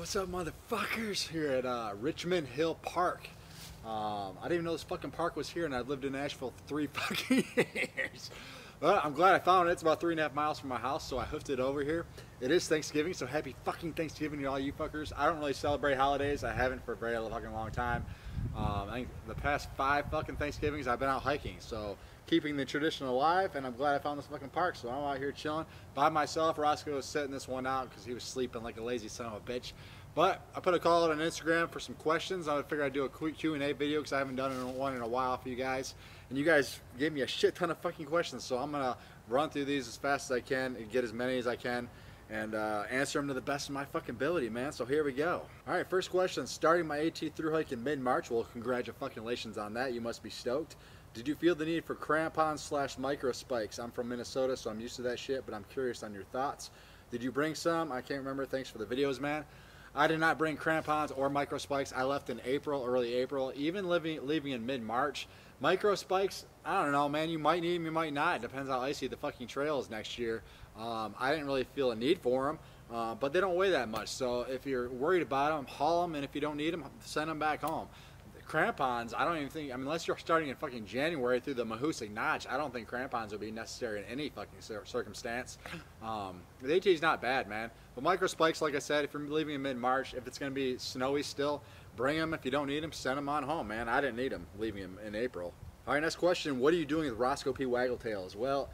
What's up, motherfuckers? Here at Richmond Hill Park. I didn't even know this fucking park was here, and I've lived in Nashville for 3 fucking years. But I'm glad I found it. It's about 3.5 miles from my house, so I hoofed it over here. It is Thanksgiving, so happy fucking Thanksgiving to all you fuckers. I don't really celebrate holidays. I haven't for a very fucking long time. I think the past 5 fucking Thanksgivings I've been out hiking, so keeping the tradition alive, and I'm glad I found this fucking park, so I'm out here chilling by myself. Rosco was setting this one out because he was sleeping like a lazy son of a bitch. But I put a call out on Instagram for some questions. I figured I'd do a quick Q&A video because I haven't done one in a while for you guys. And you guys gave me a shit ton of fucking questions, so I'm going to run through these as fast as I can and get as many as I can and answer them to the best of my fucking ability, man. So here we go. All right, first question. Starting my AT through hike in mid-March. Well, congratulations on that. You must be stoked. Did you feel the need for crampons / micro spikes? I'm from Minnesota, so I'm used to that shit, but I'm curious on your thoughts. Did you bring some? I can't remember. Thanks for the videos, man. I did not bring crampons or micro spikes. I left in April, early April, even leaving in mid-March. Micro spikes, I don't know, man. You might need them, you might not. It depends how icy the fucking trail is next year. I didn't really feel a need for them, but they don't weigh that much. So if you're worried about them, haul them, and if you don't need them, send them back home. Crampons, I don't even think, I mean, unless you're starting in fucking January through the Mahoosic Notch, I don't think crampons would be necessary in any fucking circumstance. The AT is not bad, man. But micro spikes, like I said, if you're leaving in mid-March, if it's going to be snowy still, bring them. If you don't need them, send them on home, man. I didn't need them leaving them in April. All right, next question. What are you doing with Rosco P. Waggletails? Well,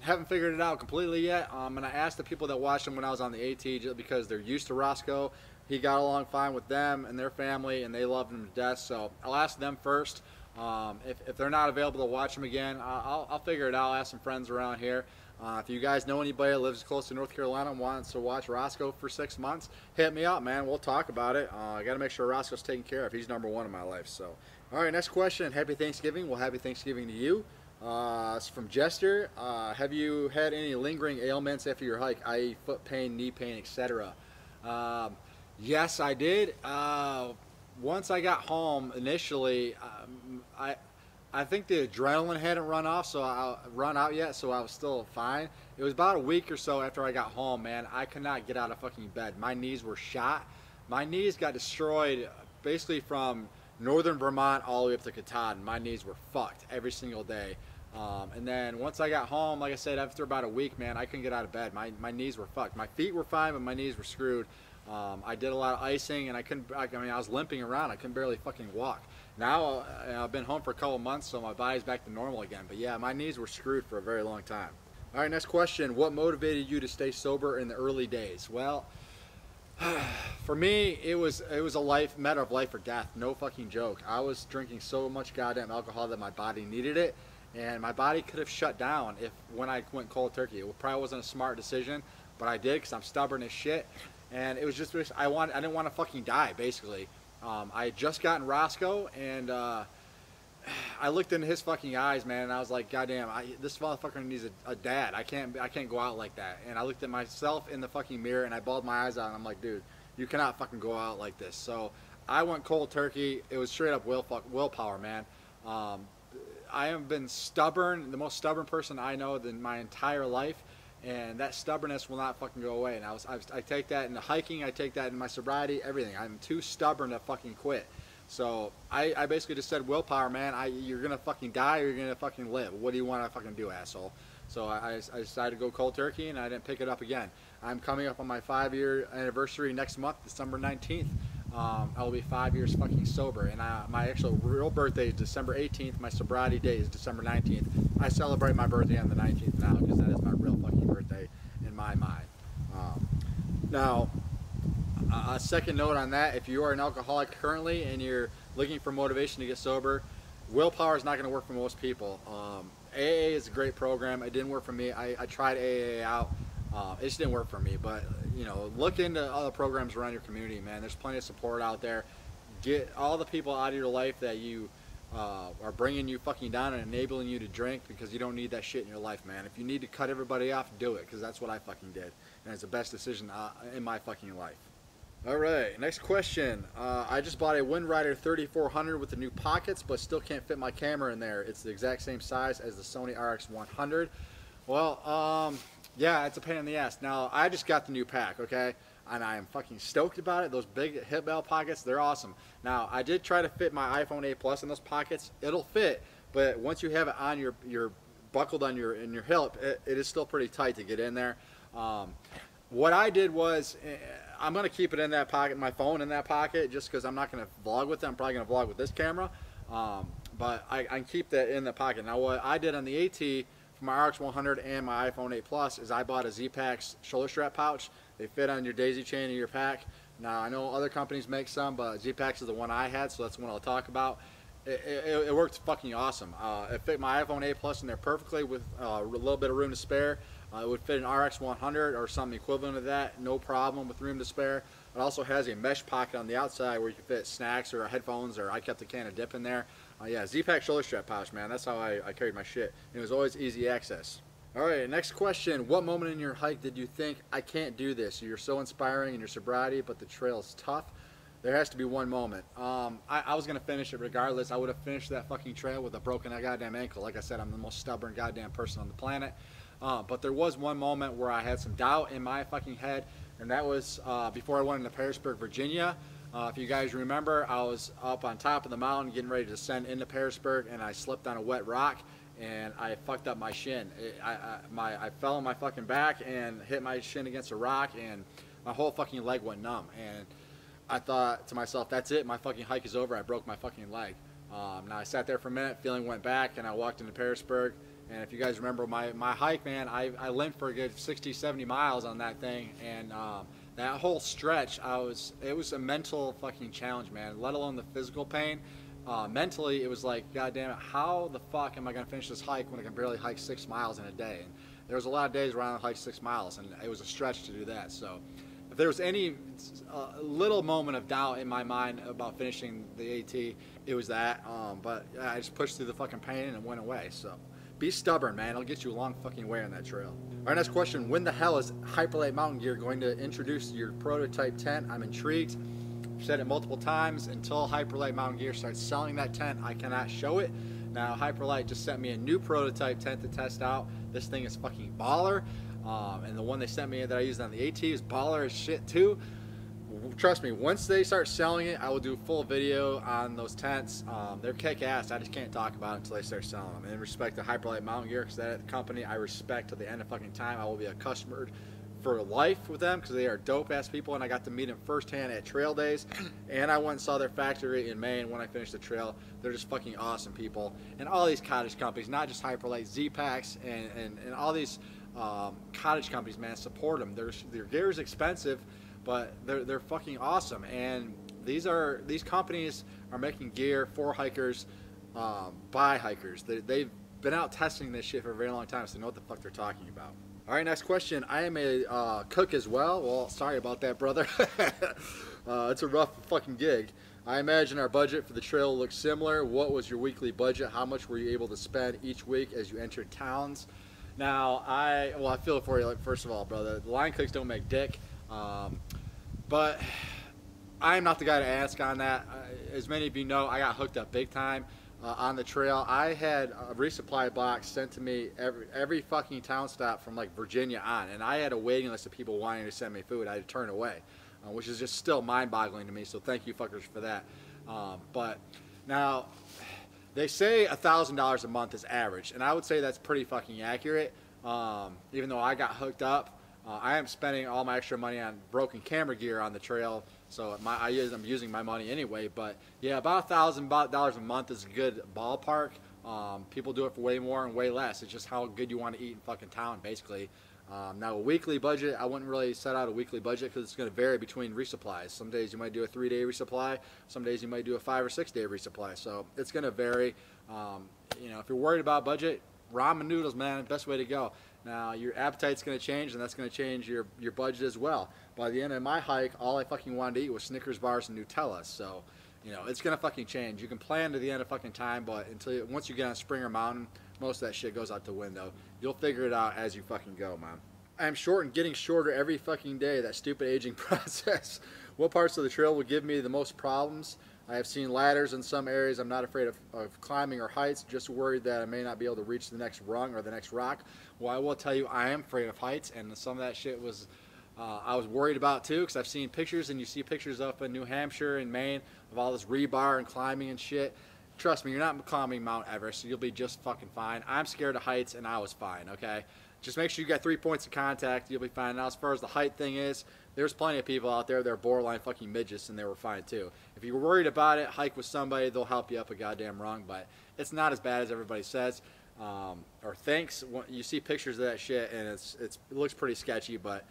haven't figured it out completely yet. And I asked the people that watched him when I was on the AT just because they're used to Rosco. He got along fine with them and their family, and they loved him to death. So I'll ask them first. If they're not available to watch him again, I'll figure it out. I'll ask some friends around here. If you guys know anybody that lives close to North Carolina and wants to watch Rosco for 6 months, hit me up, man. We'll talk about it. I got to make sure Rosco's taken care of. He's #1 in my life. So, all right, next question. Happy Thanksgiving. Well, happy Thanksgiving to you. It's from Jester. Have you had any lingering ailments after your hike, i.e. foot pain, knee pain, etc.? Yes, I did. Once I got home, initially, I think the adrenaline hadn't run out yet, so I was still fine. It was about a week or so after I got home, man. I could not get out of fucking bed. My knees were shot. My knees got destroyed basically from northern Vermont all the way up to Katahdin. My knees were fucked every single day. And then once I got home, like I said, after about a week, man, I couldn't get out of bed. My knees were fucked. My feet were fine, but my knees were screwed. I did a lot of icing, and I was limping around. I couldn't barely fucking walk. Now, I've been home for a couple months, so my body's back to normal again. But yeah, my knees were screwed for a very long time. All right, next question. What motivated you to stay sober in the early days? Well, for me, it was a matter of life or death. No fucking joke. I was drinking so much goddamn alcohol that my body needed it, and my body could have shut down when I went cold turkey. It probably wasn't a smart decision, but I did because I'm stubborn as shit. And it was just, I didn't want to fucking die, basically. I had just gotten Rosco, and I looked into his fucking eyes, man, and I was like, goddamn, this motherfucker needs a dad. I can't go out like that. And I looked at myself in the fucking mirror, and I bawled my eyes out, and I'm like, dude, you cannot fucking go out like this. So I went cold turkey. It was straight up willpower, man. I have been stubborn, the most stubborn person I know in my entire life. And that stubbornness will not fucking go away. And I take that in the hiking, I take that in my sobriety, everything. I'm too stubborn to fucking quit. So I basically just said, willpower, man. You're gonna fucking die or you're gonna fucking live. What do you want to fucking do, asshole? So I decided to go cold turkey, and I didn't pick it up again. I'm coming up on my 5-year anniversary next month, December 19th. I'll be 5 years fucking sober, and my actual real birthday is December 18th. My sobriety date is December 19th. I celebrate my birthday on the 19th now because that is my real fucking birthday in my mind. Now, a second note on that: if you are an alcoholic currently and you're looking for motivation to get sober, willpower is not going to work for most people. AA is a great program. It didn't work for me. I tried AA out. It just didn't work for me, but you know, look into other programs around your community, man. There's plenty of support out there. Get all the people out of your life that you are bringing you fucking down and enabling you to drink, because you don't need that shit in your life, man. If you need to cut everybody off, do it, because that's what I fucking did, and it's the best decision in my fucking life. All right, next question. I just bought a Wind Rider 3400 with the new pockets, but still can't fit my camera in there. It's the exact same size as the Sony RX100. Well, yeah, it's a pain in the ass. Now, I just got the new pack, okay? And I am fucking stoked about it. Those big hip belt pockets, they're awesome. Now, I did try to fit my iPhone 8 Plus in those pockets. It'll fit, but once you have it on your buckled on your hip, it is still pretty tight to get in there. What I did was, I'm going to keep it in that pocket, my phone in that pocket, just because I'm not going to vlog with it. I'm probably going to vlog with this camera. But I can keep that in the pocket. Now, what I did on the AT for my RX 100 and my iPhone 8 Plus is I bought a Z-Pack's shoulder strap pouch. They fit on your daisy chain of your pack. Now, I know other companies make some, but Z-Pack's is the one I had, so that's the one I'll talk about. It worked fucking awesome. It fit my iPhone 8 Plus in there perfectly with a little bit of room to spare. It would fit an RX 100 or something equivalent of that, no problem with room to spare. It also has a mesh pocket on the outside where you can fit snacks or headphones, or I kept a can of dip in there. Yeah, Z-Pack shoulder strap pouch, man. That's how I carried my shit. It was always easy access. All right, next question. What moment in your hike did you think, I can't do this? You're so inspiring in your sobriety, but the trail is tough. There has to be one moment. I was going to finish it regardless. I would have finished that fucking trail with a broken goddamn ankle. Like I said, I'm the most stubborn goddamn person on the planet. But there was one moment where I had some doubt in my fucking head, and that was before I went into Pearisburg, Virginia. If you guys remember, I was up on top of the mountain getting ready to descend into Pearisburg, and I slipped on a wet rock, and I fucked up my shin. I fell on my fucking back and hit my shin against a rock, and my whole fucking leg went numb. And I thought to myself, that's it, my fucking hike is over. I broke my fucking leg. Now I sat there for a minute, feeling went back, and I walked into Pearisburg. And if you guys remember my hike, man, I limped for a good 60, 70 miles on that thing. And that whole stretch, it was a mental fucking challenge, man, let alone the physical pain. Mentally, it was like, God damn it, how the fuck am I going to finish this hike when I can barely hike 6 miles in a day? And there was a lot of days where I hiked 6 miles, and it was a stretch to do that. So if there was any little moment of doubt in my mind about finishing the AT, it was that. But I just pushed through the fucking pain and it went away. So be stubborn, man. It'll get you a long fucking way on that trail. All right, next question. When the hell is Hyperlite Mountain Gear going to introduce your prototype tent? I'm intrigued. I've said it multiple times. Until Hyperlite Mountain Gear starts selling that tent, I cannot show it. Now, Hyperlite just sent me a new prototype tent to test out. This thing is fucking baller. And the one they sent me that I used on the AT is baller as shit too. Trust me, once they start selling it, I will do a full video on those tents. They're kick-ass. I just can't talk about it until they start selling them. And in respect to Hyperlite Mountain Gear, because that company I respect to the end of fucking time. I will be a customer for life with them because they are dope-ass people, and I got to meet them firsthand at trail days. And I went and saw their factory in Maine when I finished the trail. They're just fucking awesome people. And all these cottage companies, not just Hyperlite, Z-Packs, and all these cottage companies, man, support them. Their gear is expensive, but they're fucking awesome. And these companies are making gear for hikers, by hikers. They've been out testing this shit for a very long time, so they know what the fuck they're talking about. All right, next question. I am a cook as well. Well, sorry about that, brother. It's a rough fucking gig. I imagine our budget for the trail looks similar. What was your weekly budget? How much were you able to spend each week as you entered towns? Now, I feel it for you. Like, first of all, brother, the line cooks don't make dick. But I'm not the guy to ask on that. As many of you know, I got hooked up big time on the trail. I had a resupply box sent to me every fucking town stop from like Virginia on, and I had a waiting list of people wanting to send me food. I had to turn away, which is just still mind-boggling to me. So thank you fuckers for that. But now they say $1,000 a month is average, and I would say that's pretty fucking accurate. Even though I got hooked up. I am spending all my extra money on broken camera gear on the trail, so I'm using my money anyway. But yeah, about $1,000 a month is a good ballpark. People do it for way more and way less. It's just how good you want to eat in fucking town, basically. Now, a weekly budget, I wouldn't really set out a weekly budget because it's going to vary between resupplies. Some days you might do a 3-day resupply. Some days you might do a 5 or 6 day resupply. So it's going to vary. You know, if you're worried about budget, ramen noodles, man, best way to go. Now, your appetite's going to change, and that's going to change your budget as well. By the end of my hike, all I fucking wanted to eat was Snickers bars and Nutella. So, you know, it's going to fucking change. You can plan to the end of fucking time, but once you get on Springer Mountain, most of that shit goes out the window. You'll figure it out as you fucking go, man. I'm short and getting shorter every fucking day, that stupid aging process. What parts of the trail will give me the most problems? I have seen ladders in some areas. I'm not afraid of climbing or heights, just worried that I may not be able to reach the next rung or the next rock. Well, I will tell you, I am afraid of heights, and some of that shit was I was worried about too, because I've seen pictures, and you see pictures up in New Hampshire and Maine of all this rebar and climbing and shit. Trust me, you're not climbing Mount Everest, so you'll be just fucking fine. I'm scared of heights, and I was fine, okay? Just make sure you got 3 points of contact, you'll be fine. Now, as far as the height thing is, there's plenty of people out there that are borderline fucking midgets, and they were fine too. If you were worried about it, hike with somebody, they'll help you up a goddamn rung, but it's not as bad as everybody says or thinks. You see pictures of that shit, and it looks pretty sketchy, but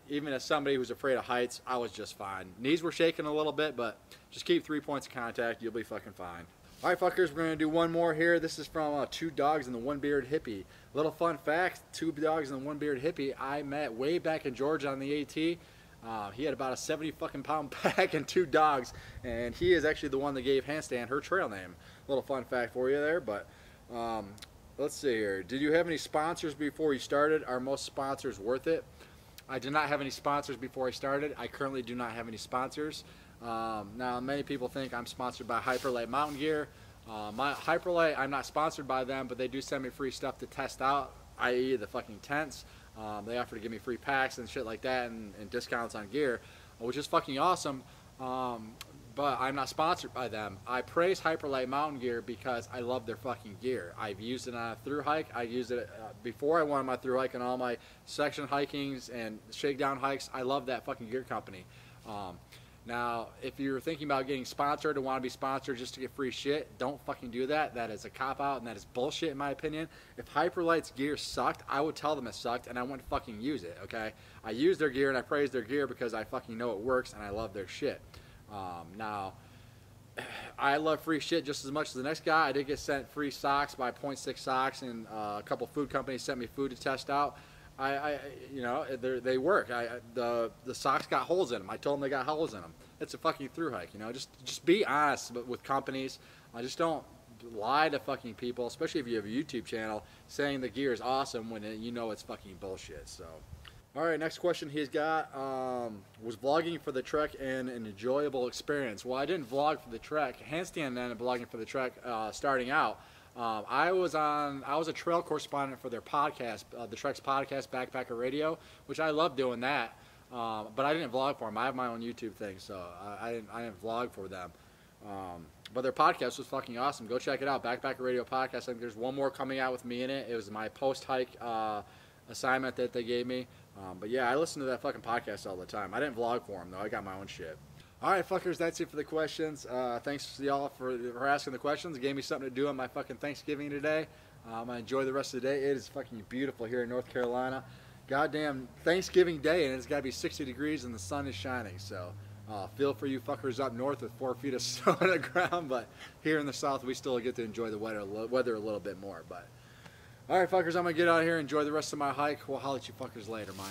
even as somebody who's afraid of heights, I was just fine. Knees were shaking a little bit, but just keep 3 points of contact, you'll be fucking fine. Alright fuckers, we're going to do one more here. This is from Two Dogs and the One Bearded Hippie. Little fun fact, Two Dogs and the One Bearded Hippie, I met way back in Georgia on the AT. He had about a 70 fucking pound pack and 2 dogs, and he is actually the one that gave Handstand her trail name. Little fun fact for you there, but let's see here. Did you have any sponsors before you started? Are most sponsors worth it? I did not have any sponsors before I started. I currently do not have any sponsors. Now, many people think I'm sponsored by Hyperlite Mountain Gear. My Hyperlite, I'm not sponsored by them, but they do send me free stuff to test out, i.e. the fucking tents. They offer to give me free packs and shit like that, and discounts on gear, which is fucking awesome. But I'm not sponsored by them. I praise Hyperlite Mountain Gear because I love their fucking gear. I've used it on a through hike. I used it before I went on my through hike and all my section hikings and shakedown hikes. I love that fucking gear company. Now, if you're thinking about getting sponsored or want to be sponsored just to get free shit, don't fucking do that. That is a cop-out, and that is bullshit in my opinion. If Hyperlite's gear sucked, I would tell them it sucked, and I wouldn't fucking use it, okay? I use their gear, and I praise their gear because I fucking know it works, and I love their shit. Now, I love free shit just as much as the next guy. I did get sent free socks by 0.6 Socks, and a couple food companies sent me food to test out. You know, they work. The socks got holes in them. I told them they got holes in them. It's a fucking through hike, you know. Just be honest with companies. Just don't lie to fucking people, especially if you have a YouTube channel, saying the gear is awesome when you know it's fucking bullshit. So, all right, next question he's got was vlogging for the trek and an enjoyable experience. Well, I didn't vlog for the trek. Handstand ended up vlogging for the trek starting out. I was a trail correspondent for their podcast, the Trek's podcast, Backpacker Radio, which I love doing that. But I didn't vlog for them. I have my own YouTube thing, so I didn't vlog for them. But their podcast was fucking awesome. Go check it out, Backpacker Radio Podcast. I think there's one more coming out with me in it. It was my post-hike assignment that they gave me. But yeah, I listen to that fucking podcast all the time. I didn't vlog for them, though. I got my own shit. Alright fuckers, that's it for the questions. Thanks to y'all for asking the questions. It gave me something to do on my fucking Thanksgiving today. I enjoy the rest of the day. It is fucking beautiful here in North Carolina. Goddamn Thanksgiving Day, and it's got to be 60 degrees and the sun is shining. So feel for you fuckers up north with 4 feet of snow on the ground, but here in the south we still get to enjoy the weather a little bit more. But alright fuckers, I'm going to get out of here and enjoy the rest of my hike. We'll holler at you fuckers later, man.